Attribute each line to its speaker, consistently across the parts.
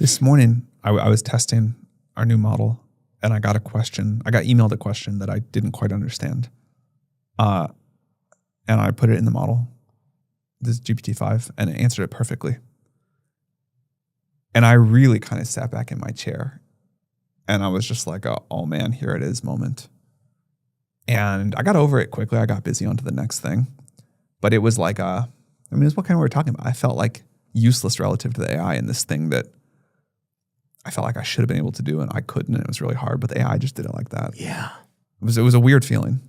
Speaker 1: This morning, I was testing our new model, and I got emailed a question that I didn't quite understand. And I put it in the model, this GPT-5, and it answered it perfectly. And I really kind of sat back in my chair, and I was just like, oh man, here it is moment. And I got over it quickly. I got busy onto the next thing. But it was like, it's what kind of we were talking about. I felt like useless relative to the AI in this thing that I felt like I should have been able to do and I couldn't, and it was really hard, but the AI just did it like that.
Speaker 2: Yeah.
Speaker 1: It was a weird feeling.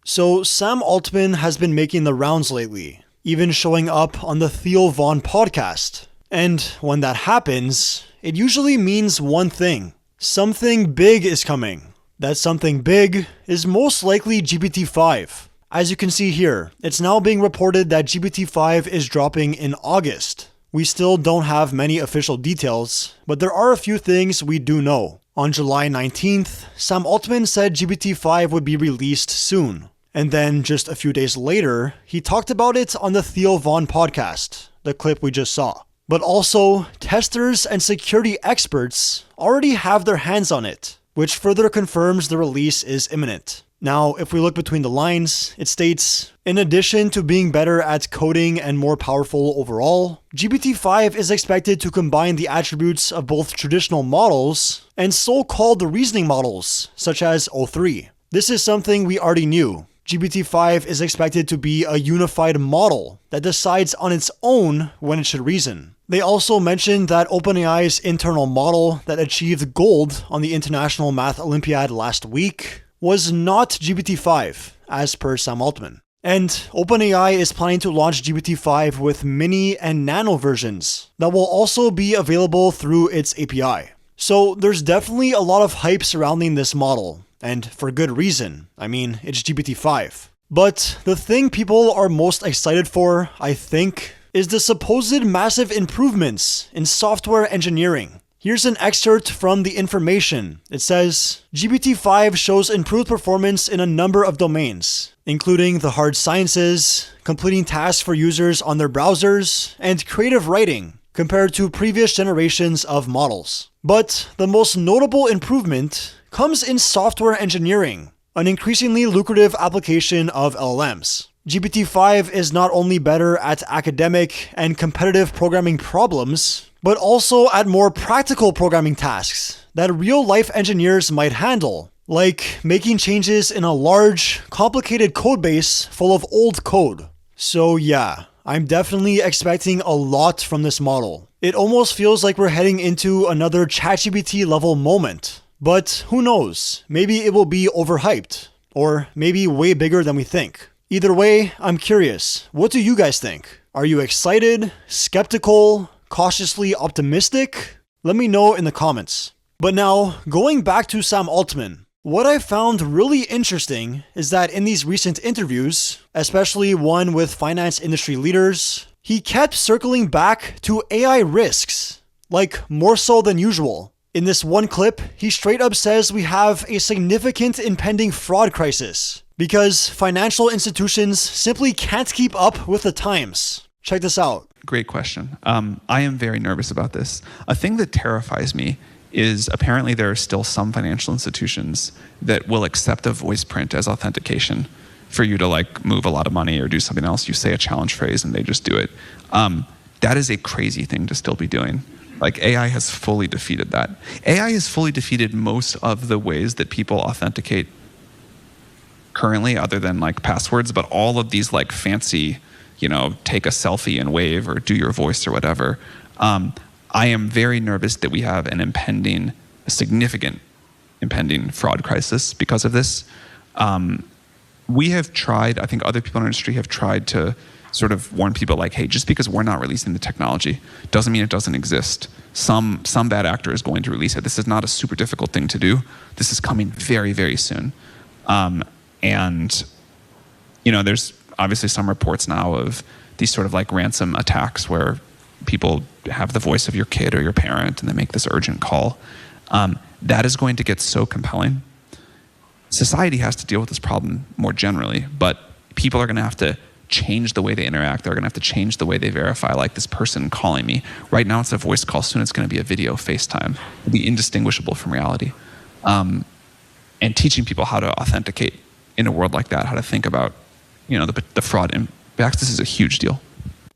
Speaker 2: So Sam Altman has been making the rounds lately, even showing up on the Theo Von podcast. And when that happens, it usually means one thing. Something big is coming. That something big is most likely GPT-5. As you can see here, it's now being reported that GPT-5 is dropping in August. We still don't have many official details, but there are a few things we do know. On July 19th, Sam Altman said GPT-5 would be released soon. And then just a few days later, he talked about it on the Theo Von podcast, the clip we just saw. But also, testers and security experts already have their hands on it, which further confirms the release is imminent. Now, if we look between the lines, it states, in addition to being better at coding and more powerful overall, GPT-5 is expected to combine the attributes of both traditional models and so-called reasoning models, such as O3. This is something we already knew. GPT-5 is expected to be a unified model that decides on its own when it should reason. They also mentioned that OpenAI's internal model that achieved gold on the International Math Olympiad last week was not GPT-5, as per Sam Altman. And OpenAI is planning to launch GPT-5 with mini and nano versions that will also be available through its API. So there's definitely a lot of hype surrounding this model, and for good reason. It's GPT-5. But the thing people are most excited for, I think, is the supposed massive improvements in software engineering. Here's an excerpt from the information. It says, GPT-5 shows improved performance in a number of domains, including the hard sciences, completing tasks for users on their browsers, and creative writing, compared to previous generations of models. But the most notable improvement comes in software engineering, an increasingly lucrative application of LLMs. GPT-5 is not only better at academic and competitive programming problems, but also at more practical programming tasks that real-life engineers might handle, like making changes in a large, complicated codebase full of old code. So yeah, I'm definitely expecting a lot from this model. It almost feels like we're heading into another ChatGPT level moment. But who knows? Maybe it will be overhyped, or maybe way bigger than we think. Either way, I'm curious. What do you guys think? Are you excited, skeptical, cautiously optimistic? Let me know in the comments. But now, going back to Sam Altman, what I found really interesting is that in these recent interviews, especially one with finance industry leaders, he kept circling back to AI risks, like more so than usual. In this one clip, he straight up says we have a significant impending fraud crisis because financial institutions simply can't keep up with the times. Check this out.
Speaker 1: Great question. I am very nervous about this. A thing that terrifies me is apparently there are still some financial institutions that will accept a voice print as authentication for you to move a lot of money or do something else. You say a challenge phrase and they just do it. That is a crazy thing to still be doing. AI has fully defeated that. AI has fully defeated most of the ways that people authenticate currently, other than passwords, but all of these fancy, take a selfie and wave or do your voice or whatever. I am very nervous that we have a significant impending fraud crisis because of this. We have tried, I think other people in our industry have tried to sort of warn people hey, just because we're not releasing the technology doesn't mean it doesn't exist. Some bad actor is going to release it. This is not a super difficult thing to do. This is coming very, very soon. And there's obviously some reports now of these sort of ransom attacks where people have the voice of your kid or your parent and they make this urgent call. That is going to get so compelling. Society has to deal with this problem more generally, but people are going to have to change the way they interact. They're going to have to change the way they verify, like this person calling me. Right now it's a voice call. Soon it's going to be a video FaceTime. It'll be indistinguishable from reality. And teaching people how to authenticate in a world like that, how to think about, the fraud impacts. This is a huge deal.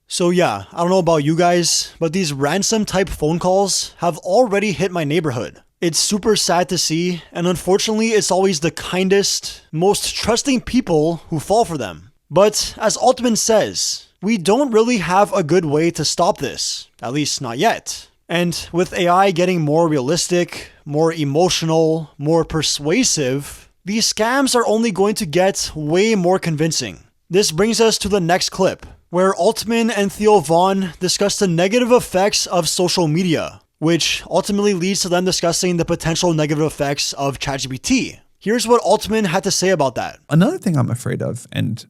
Speaker 2: So yeah, I don't know about you guys, but these ransom type phone calls have already hit my neighborhood. It's super sad to see, and unfortunately it's always the kindest, most trusting people who fall for them. But as Altman says, we don't really have a good way to stop this, at least not yet. And with AI getting more realistic, more emotional, more persuasive, these scams are only going to get way more convincing. This brings us to the next clip, where Altman and Theo Von discuss the negative effects of social media, which ultimately leads to them discussing the potential negative effects of ChatGPT. Here's what Altman had to say about that.
Speaker 1: Another thing I'm afraid of, and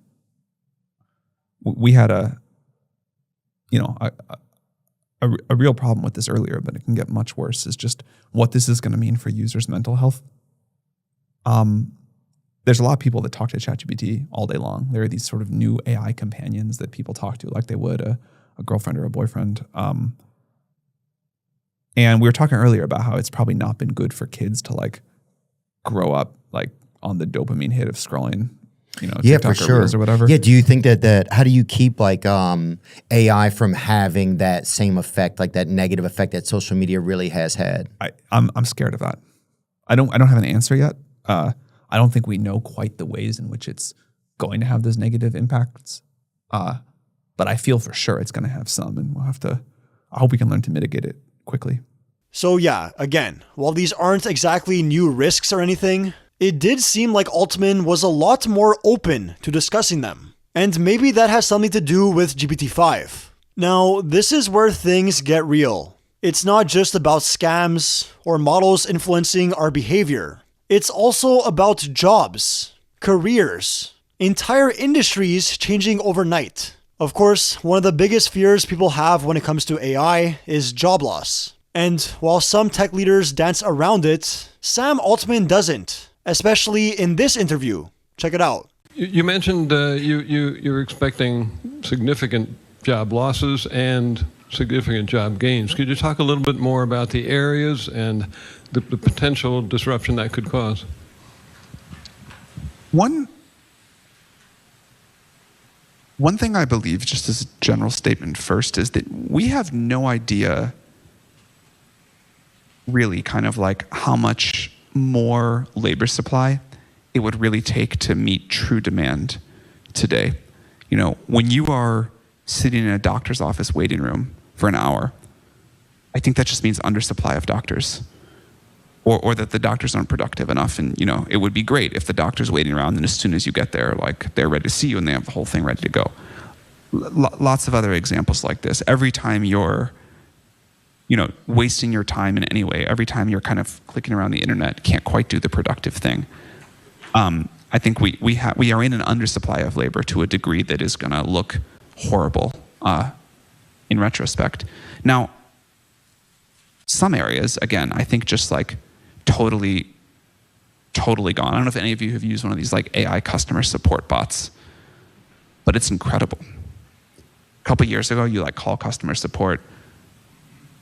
Speaker 1: we had a real problem with this earlier, but it can get much worse, is just what this is going to mean for users' mental health. There's a lot of people that talk to ChatGPT all day long. There are these sort of new AI companions that people talk to like they would a girlfriend or a boyfriend. And we were talking earlier about how it's probably not been good for kids to like grow up like on the dopamine hit of scrolling, TikTok
Speaker 3: for sure.
Speaker 1: or Reels or whatever.
Speaker 3: Yeah, do you think that how do you keep like AI from having that same effect, like that negative effect that social media really has had?
Speaker 1: I'm scared of that. I don't have an answer yet. I don't think we know quite the ways in which it's going to have those negative impacts. But I feel for sure it's going to have some, and I hope we can learn to mitigate it quickly.
Speaker 2: So yeah, again, while these aren't exactly new risks or anything, it did seem like Altman was a lot more open to discussing them. And maybe that has something to do with GPT-5. Now, this is where things get real. It's not just about scams or models influencing our behavior. It's also about jobs, careers, entire industries changing overnight. Of course, one of the biggest fears people have when it comes to AI is job loss. And while some tech leaders dance around it, Sam Altman doesn't, especially in this interview. Check it out.
Speaker 4: You mentioned you're expecting significant job losses and significant job gains. Could you talk a little bit more about the areas and the potential disruption that could cause?
Speaker 1: One thing I believe, just as a general statement first, is that we have no idea really kind of like how much more labor supply it would really take to meet true demand today. When you are sitting in a doctor's office waiting room for an hour, I think that just means undersupply of doctors, or that the doctors aren't productive enough. And it would be great if the doctor's waiting around, and as soon as you get there, like they're ready to see you and they have the whole thing ready to go. Lots of other examples like this. Every time you're wasting your time in any way, every time you're kind of clicking around the internet, can't quite do the productive thing. I think we are in an undersupply of labor to a degree that is going to look horrible in retrospect. Now, some areas, again, I think just like totally gone. I don't know if any of you have used one of these like AI customer support bots, but it's incredible. A couple years ago, you like call customer support,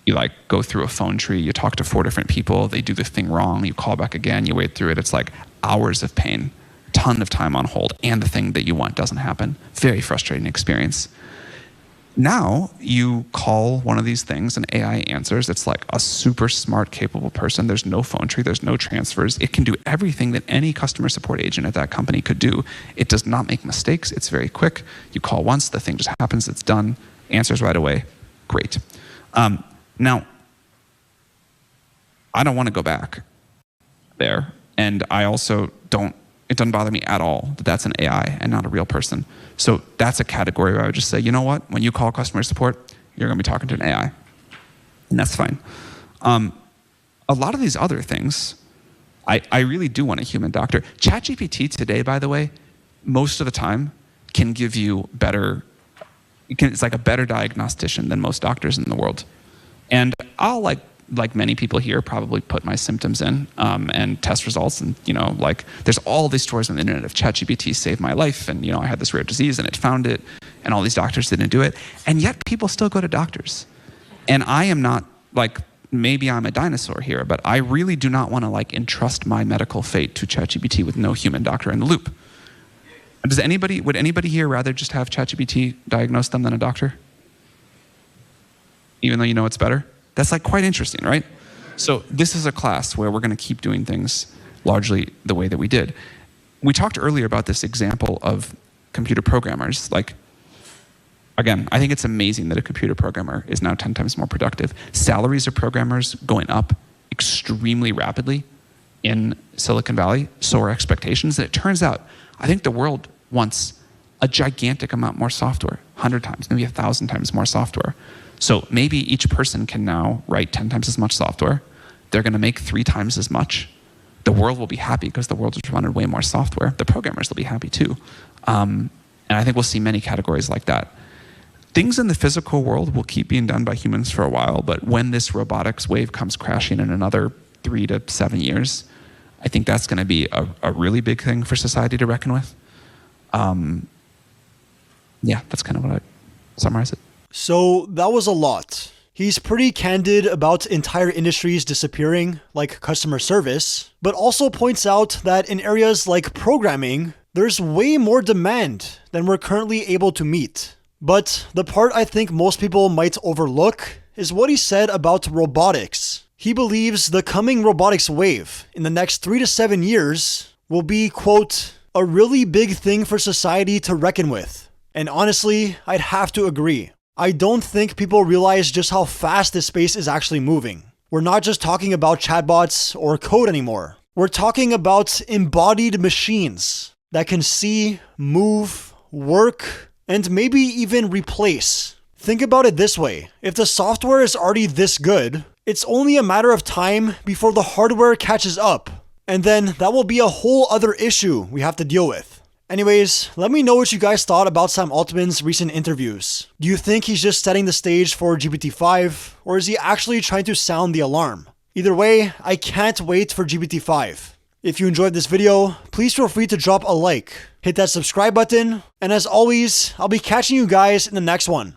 Speaker 1: you like go through a phone tree, you talk to 4 different people, they do the thing wrong, you call back again, you wait through it. It's like hours of pain, ton of time on hold, and the thing that you want doesn't happen. Very frustrating experience. Now you call one of these things and AI answers. It's like a super smart, capable person. There's no phone tree, there's no transfers. It can do everything that any customer support agent at that company could do. It does not make mistakes. It's very quick. You call once, the thing just happens, it's done, answers right away. Great. Now, I don't want to go back there. And I also it doesn't bother me at all that that's an AI and not a real person. So that's a category where I would just say, you know what? When you call customer support, you're going to be talking to an AI. And that's fine. A lot of these other things, I really do want a human doctor. ChatGPT today, by the way, most of the time can give you it's like a better diagnostician than most doctors in the world. And I'll like like many people here, probably put my symptoms in and test results. And, like there's all these stories on the internet of ChatGPT saved my life. And, I had this rare disease and it found it and all these doctors didn't do it. And yet people still go to doctors. And I am not like, maybe I'm a dinosaur here, but I really do not want to like entrust my medical fate to ChatGPT with no human doctor in the loop. Would anybody here rather just have ChatGPT diagnose them than a doctor? Even though you know it's better? That's like quite interesting, right? So this is a class where we're going to keep doing things largely the way that we did. We talked earlier about this example of computer programmers. Like, again, I think it's amazing that a computer programmer is now 10 times more productive. Salaries of programmers going up extremely rapidly in Silicon Valley, so are expectations. And it turns out, I think the world wants a gigantic amount more software, 100 times, maybe 1,000 times more software. So maybe each person can now write 10 times as much software. They're going to make 3 times as much. The world will be happy because the world has wanted way more software. The programmers will be happy too. And I think we'll see many categories like that. Things in the physical world will keep being done by humans for a while, but when this robotics wave comes crashing in another 3 to 7 years, I think that's going to be a really big thing for society to reckon with. Yeah, that's kind of what I summarize it.
Speaker 2: So that was a lot. He's pretty candid about entire industries disappearing, like customer service, but also points out that in areas like programming, there's way more demand than we're currently able to meet. But the part I think most people might overlook is what he said about robotics. He believes the coming robotics wave in the next 3 to 7 years will be, quote, a really big thing for society to reckon with. And honestly, I'd have to agree. I don't think people realize just how fast this space is actually moving. We're not just talking about chatbots or code anymore. We're talking about embodied machines that can see, move, work, and maybe even replace. Think about it this way. If the software is already this good, it's only a matter of time before the hardware catches up. And then that will be a whole other issue we have to deal with. Anyways, let me know what you guys thought about Sam Altman's recent interviews. Do you think he's just setting the stage for GPT-5, or is he actually trying to sound the alarm? Either way, I can't wait for GPT-5. If you enjoyed this video, please feel free to drop a like, hit that subscribe button, and as always, I'll be catching you guys in the next one.